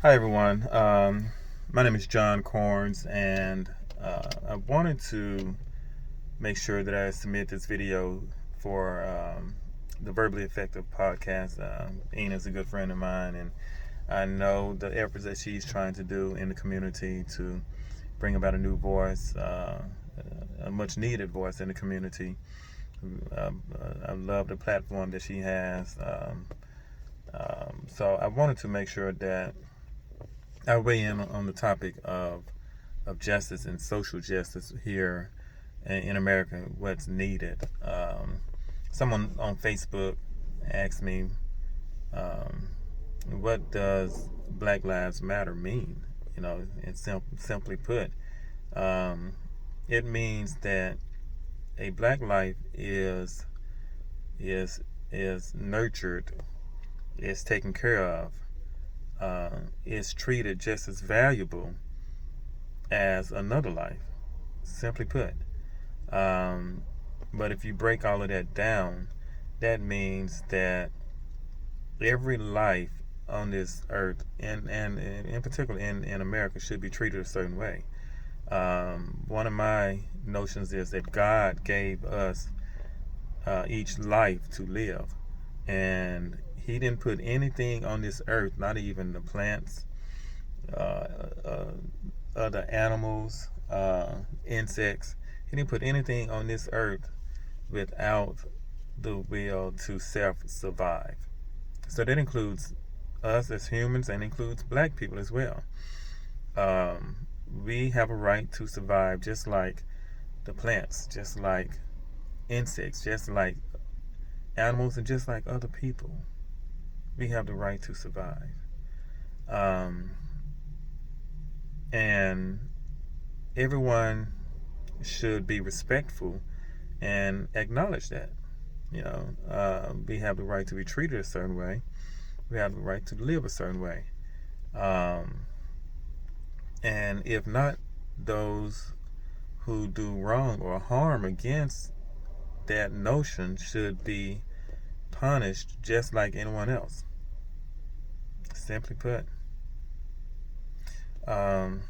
Hi, everyone. My name is John Corns, and I wanted to make sure that I submit this video for the Verbally Effective podcast. Ina's a good friend of mine, and I know the efforts that she's trying to do in the community to bring about a new voice, a much needed voice in the community. I love the platform that she has. So I wanted to make sure that I weigh in on the topic of justice and social justice here in America, what's needed. Someone on Facebook asked me, um, what does Black Lives Matter mean? And simply put, um, it means that a black life is is nurtured, is taken care of, is treated just as valuable as another life. Simply put. Um, but if you break all of that down, that means that every life on this earth, and in particular in America, should be treated a certain way. One of my notions is that God gave us each life to live, and He didn't put anything on this earth, not even the plants, uh, uh, other animals, insects. He didn't put anything on this earth without the will to self survive. So that includes us as humans and includes black people as well. Um, we have a right to survive just like the plants, just like insects, just like animals, and just like other people. We have the right to survive. Um, and everyone should be respectful and acknowledge that. We have the right to be treated a certain way. We have the right to live a certain way. Um, and if not, those who do wrong or harm against that notion should be punished just like anyone else. Simply put. Um,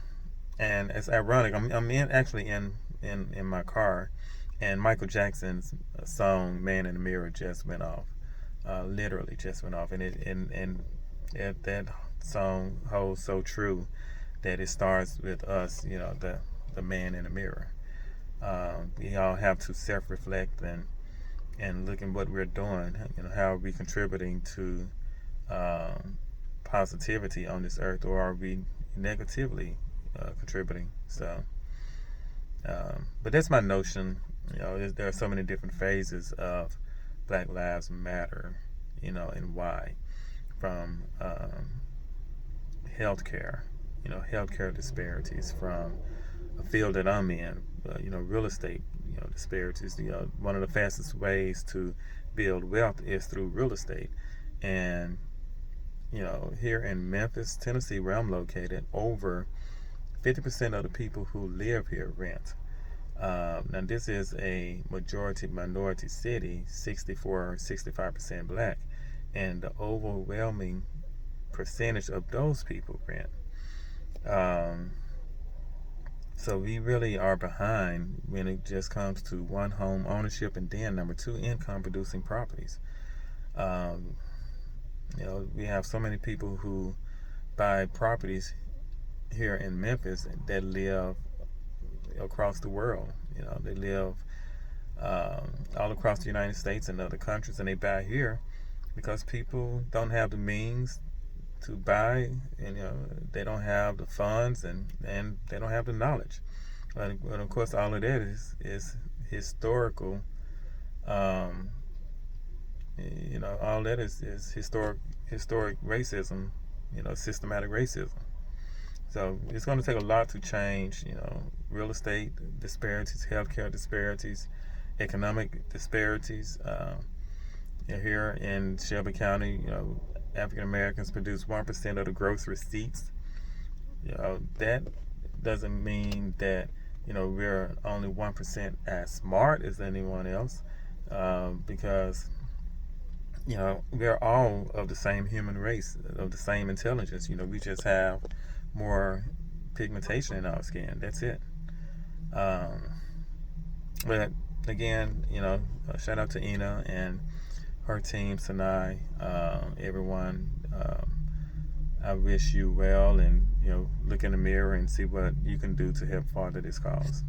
and it's ironic. I'm actually in my car, and Michael Jackson's song "Man in the Mirror" just went off. Literally just went off, and that song holds so true that it starts with us. The man in the mirror. We all have to self-reflect and look at what we're doing. How are we contributing to um, positivity on this earth, or are we negatively contributing? But that's my notion. There are so many different phases of Black Lives Matter, and why. From healthcare, healthcare disparities, from a field that I'm in, real estate, disparities. One of the fastest ways to build wealth is through real estate. And, here in Memphis, Tennessee, where I'm located, over 50% of the people who live here rent. Now, this is a majority minority city, 64 65% black, and the overwhelming percentage of those people rent. Um, so we really are behind when it just comes to one home ownership, and then number two, income producing properties. Um, we have so many people who buy properties here in Memphis that live across the world. They live all across the United States and other countries, and they buy here because people don't have the means to buy, and they don't have the funds, and they don't have the knowledge. And of course, all of that is historical. Um, all that is historic racism. Systematic racism. So it's going to take a lot to change. Real estate disparities, healthcare disparities, economic disparities. Here in Shelby County, African Americans produce 1% of the gross receipts. That doesn't mean that we're only 1% as smart as anyone else, because we're all of the same human race, of the same intelligence. We just have more pigmentation in our skin. That's it. Um, but again, shout out to Ina and her team, Sanai, everyone. I wish you well, and look in the mirror and see what you can do to help further this cause.